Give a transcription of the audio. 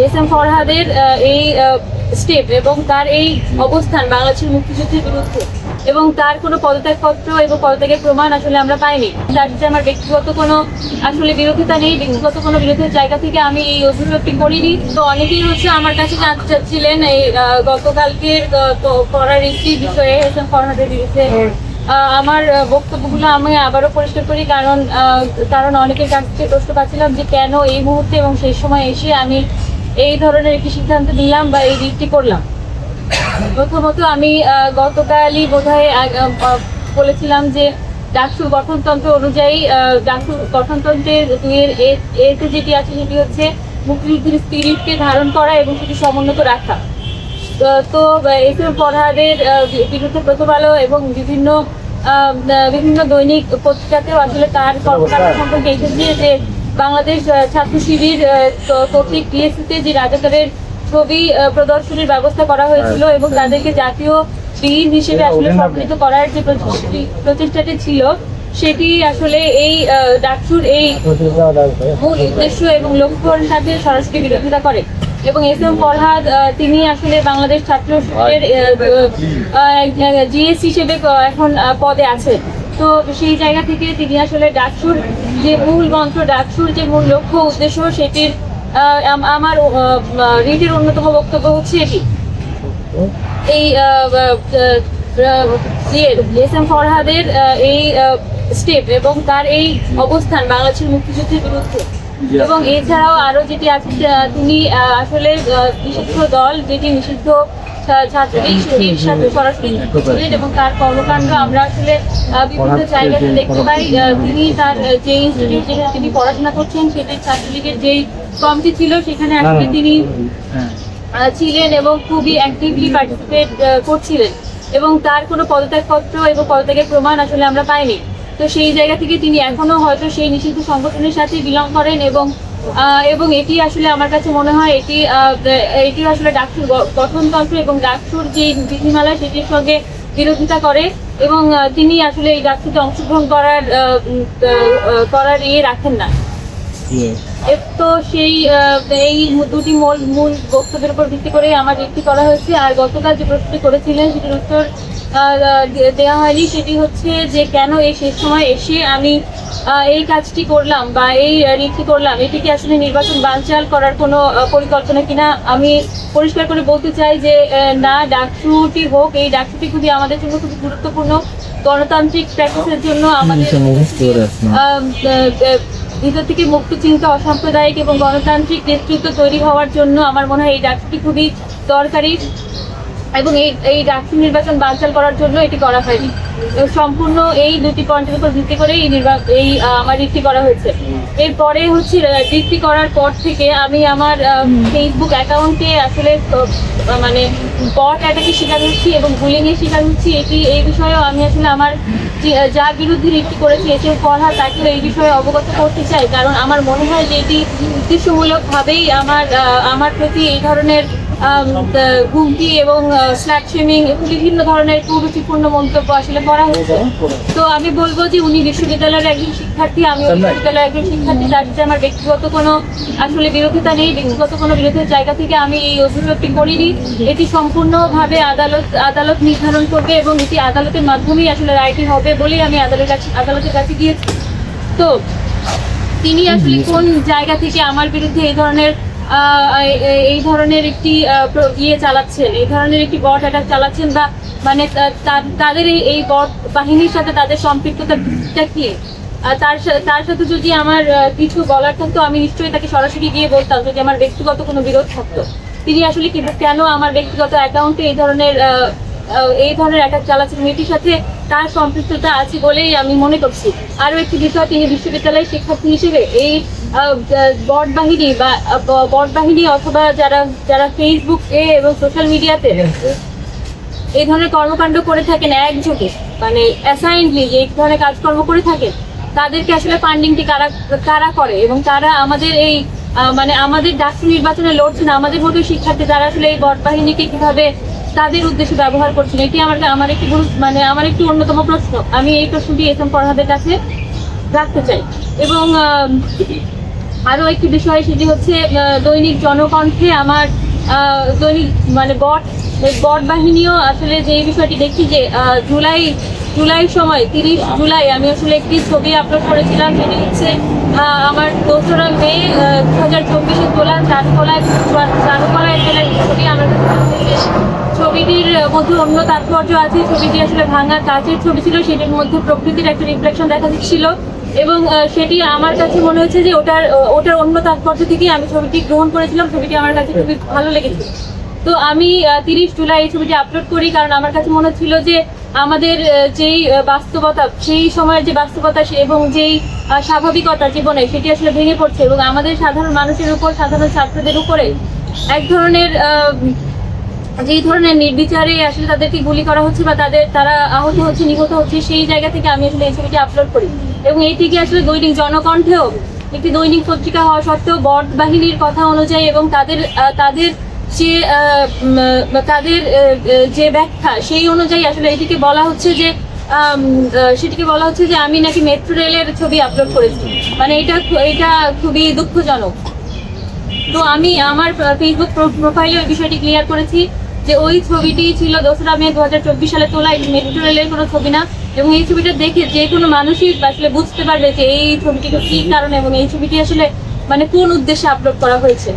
S M ফরহাদের এই step এবং তার এই অবস্থান বাংলাদেশের মুক্তিযুদ্ধের বিরুদ্ধে এবং তার কোনো পদত্যাগপত্র এবং পদত্যাগের প্রমাণ আসলে আমরা পাইনি। তার সাথে আমার ব্যক্তিগত কোনো আসলে বিরোধিতা নেই, ব্যক্তিগত কোনো বিরোধের জায়গা থেকে আমি এই অভিযোগটি করিনি। তো অনেকেই আমার কাছে জানতে চাচ্ছিলেন এই গতকালকের করার একটি বিষয়ে এস এম ফরহাদের বিরুদ্ধে আমার বক্তব্যগুলো আমি আবারও পরিষ্কার করি, কারণ অনেকের কাছ থেকে প্রশ্ন পাচ্ছিলাম যে কেন এই মুহূর্তে এবং সেই সময় এসে আমি এই ধরনের একটি সিদ্ধান্ত নিলাম বা এই রিটটি করলাম। প্রথমত আমি গতকালই বোধহয় বলেছিলাম যে ডাকসুর গঠনতন্ত্র অনুযায়ী ডাকসুর গঠনতন্ত্রের 2 যেটি আছে সেটি হচ্ছে মুক্তিযুদ্ধের স্পিরিটকে ধারণ করা এবং সেটি সমুন্নত রাখা। তো এস এম ফরহাদের বিরুদ্ধে প্রথম আলো এবং বিভিন্ন দৈনিক পত্রিকাতেও আসলে তার কর্মকাণ্ড সম্পর্কে এসেছে যে বাংলাদেশ ছাত্র শিবির কর্তৃক ডিএসসিতে যে রাজাকারের ছবি প্রদর্শনীর ব্যবস্থা করা হয়েছিল এবং তাদেরকে জাতীয় বীর হিসেবে আসলে সম্মানিত করার যে প্রচেষ্টাটি ছিল সেটি আসলে এই ডাকসুর এই মূল উদ্দেশ্য এবং লক্ষ্যের সাথে সরাসরি বিরোধিতা করে। এবং এস এম ফরহাদ তিনি আসলে বাংলাদেশ ছাত্র শিবিরের জিএস হিসেবে এখন পদে আছেন। তো সেই জায়গা থেকে তিনি আসলে ডাকসুর যে মূল মন্ত্র, ডাকসুর যে মূল লক্ষ্য উদ্দেশ্য সেটির আমার রিটের অন্যতম বক্তব্য হচ্ছে এটি। এই এস এম ফরহাদের এই স্টেপ এবং তার এই অবস্থান বাংলাদেশের মুক্তিযুদ্ধের বিরুদ্ধে এবং এছাড়াও আরো যেটি আছে তিনি আসলে নিষিদ্ধ দল যেটি নিষিদ্ধ ছাত্রলীগ সেটির সাথে সরাসরি ছিলেন এবং তার কর্মকাণ্ড আমরা আসলে বিভিন্ন জায়গাতে দেখতে পাই। তিনি তার যে ইনস্টিটিউট যেখানে তিনি পড়াশোনা করছেন সেটির ছাত্রলীগের যেই কমিটি ছিল সেখানে আসলে তিনি ছিলেন এবং খুবই অ্যাক্টিভলি পার্টিসিপেট করছিলেন এবং তার কোনো পদত্যাগপত্র এবং পদত্যাগের প্রমাণ আসলে আমরা পাইনি। তো সেই জায়গা থেকে তিনি এখনো হয়তো সেই নিষিদ্ধ সংগঠনের সাথে বিলং করেন এবং এটি আসলে আমার কাছে মনে হয় এটি আসলে ডাকসুর গঠনতন্ত্র এবং ডাকসুর যে বিধিমালা সেটির সঙ্গে বিরোধিতা করে এবং তিনি আসলে এই ডাকসুতে অংশগ্রহণ করার রাখেন না। তো এই দুটি মূল বক্তব্যের উপর ভিত্তি করে আমার রিটটি করা হয়েছে। আর গতকাল যে প্রশ্নটি করেছিলেন সেটির উত্তর দেওয়া হয়নি, সেটি হচ্ছে যে কেন এই শেষ সময় এসে আমি এই কাজটি করলাম বা এই রিটটি করলাম, এটি কি আসলে নির্বাচন বানচাল করার কোনো পরিকল্পনা কিনা। আমি পরিষ্কার করে বলতে চাই যে না, ডাকসুটি হোক, এই ডাকসুটি খুবই আমাদের জন্য খুবই গুরুত্বপূর্ণ গণতান্ত্রিক প্র্যাকটিসের জন্য, আমাদের ভিতর থেকে মুক্ত চিন্তা, অসাম্প্রদায়িক এবং গণতান্ত্রিক নেতৃত্ব তৈরি হওয়ার জন্য আমার মনে হয় এই ডাকসুটি খুবই দরকারি এবং এই ডাকসু নির্বাচন বানচাল করার জন্য এটি করা হয়নি। সম্পূর্ণ এই দুটি পয়েন্টের উপর ভিত্তি করে এই আমার রিটটি করা হয়েছে। এরপরে হচ্ছে রিটটি করার পর থেকে আমি আমার ফেসবুক অ্যাকাউন্টে আসলে মানে বট অ্যাটাকের শিকার হচ্ছি এবং বুলিংয়ের শিকার হচ্ছি। এই বিষয়েও আমি আসলে আমার যার বিরুদ্ধে রিটটি করেছি এস এম ফরহাদ তাকে এই বিষয়ে অবগত করতে চাই, কারণ আমার মনে হয় যে এটি উদ্দেশ্যমূলকভাবেই আমার প্রতি এই ধরনের হুমকি এবং স্ল্যাট শেমিং বিভিন্ন ধরনের কুরুচিপূর্ণ মন্তব্য আসলে করা হচ্ছে। তো আমি বলবো যে উনি বিশ্ববিদ্যালয়ের একজন শিক্ষার্থী, আমি বিশ্ববিদ্যালয়ের একজন শিক্ষার্থী, তার সাথে আমার ব্যক্তিগত কোনো আসলে বিরোধিতা নেই, ব্যক্তিগত কোনো বিরোধের জায়গা থেকে আমি এই অভিযোগটি করিনি। এটি সম্পূর্ণভাবে আদালত নির্ধারণ করবে এবং এটি আদালতের মাধ্যমেই আসলে রায়টি হবে বলেই আমি আদালতের কাছে গিয়েছি। তো তিনি আসলে কোন জায়গা থেকে আমার বিরুদ্ধে এই ধরনের একটি চালাচ্ছেন, এই ধরনের একটি বট অ্যাটাক চালাচ্ছেন বা মানে তাদের এই বট বাহিনীর সাথে তাদের সম্পৃক্ততা কি, তার সাথে যদি আমার কিছু বলার থাকতো আমি নিশ্চয়ই তাকে সরাসরি গিয়ে বলতাম যদি আমার ব্যক্তিগত কোনো বিরোধ থাকতো। তিনি আসলে কেন আমার ব্যক্তিগত অ্যাকাউন্টে এই ধরনের অ্যাটাক চালাচ্ছেন, এটির সাথে তার সম্পৃক্ততা আছে বলেই আমি মনে করছি। আরও একটি বিষয়, তিনি বিশ্ববিদ্যালয়ের শিক্ষার্থী হিসেবে এই বট বাহিনী অথবা যারা ফেসবুকে এবং সোশ্যাল মিডিয়াতে এই ধরনের কর্মকাণ্ড করে থাকেন একযোগে, মানে অ্যাসাইনলি এই ধরনের কাজকর্ম করে থাকেন, তাদেরকে আসলে ফান্ডিংটি কারা করে এবং তারা আমাদের আমাদের ডাকসু নির্বাচনে লড়ছেন, আমাদের মতো শিক্ষার্থী তারা আসলে এই বট বাহিনীকে কিভাবে তাদের উদ্দেশ্যে ব্যবহার করছেন, এটি আমার একটি অন্যতম প্রশ্ন। আমি এই প্রশ্নটি এস এম ফরহাদের কাছে রাখতে চাই। এবং আরো একটি বিষয়, সেটি হচ্ছে দৈনিক জনকণ্ঠে আমার দৈনিক মানে বট বাহিনীও আসলে যে বিষয়টি দেখি যে জুলাই সময় 30 জুলাই আমি আসলে একটি ছবি আপলোড করেছিলাম, সেটি হচ্ছে আমার 2রা মে 2024-এ তোলা চারুকলায় জেলার ছবি। আমার ছবিটির মধ্যে অন্য তাৎপর্য আছে। ছবিটি আসলে ভাঙা কাচের ছবি ছিল, সেটির মধ্যে প্রকৃতির একটা রিফ্লেকশন দেখা দিচ্ছিল এবং সেটি আমার কাছে মনে হচ্ছে যে ওটার অন্য তাৎপর্য থেকেই আমি ছবিটি গ্রহণ করেছিলাম। ছবিটি আমার কাছে খুবই ভালো লেগেছে। তো আমি 30 জুলাই এই ছবিটি আপলোড করি, কারণ আমার কাছে মনে হচ্ছিল যে আমাদের যেই বাস্তবতা, সেই সময়ের যে বাস্তবতা এবং যেই স্বাভাবিকতা জীবনে, সেটি আসলে ভেঙে পড়ছে এবং আমাদের সাধারণ মানুষের উপর, সাধারণ ছাত্রদের উপরে এক ধরনের যেই ধরনের নির্বিচারে আসলে তাদেরকে গুলি করা হচ্ছে বা তারা আহত হচ্ছে, নিহত হচ্ছে, সেই জায়গা থেকে আমি আসলে এই ছবিটি আপলোড করি। এবং এইটিকে আসলে দৈনিক জনকণ্ঠেও, একটি দৈনিক পত্রিকা হওয়া সত্ত্বেও, বট বাহিনীর কথা অনুযায়ী এবং তাদের যে ব্যাখ্যা, সেই অনুযায়ী আসলে এটিকে বলা হচ্ছে যে আমি নাকি মেট্রো রেলের ছবি আপলোড করেছি। মানে এটা খুবই দুঃখজনক। তো আমি আমার ফেসবুক প্রোফাইলে ওই বিষয়টি ক্লিয়ার করেছি যে ওই ছবিটি ছিল 2রা মে 2024 সালে তোলা, মেট্রো রেলের কোনো ছবি না। এবং এই ছবিটা দেখে যে কোনো মানুষই আসলে বুঝতে পারবে যে এই ছবিটি কি কারণে এবং এই ছবিটি আসলে মানে কোন উদ্দেশ্যে আপলোড করা হয়েছে।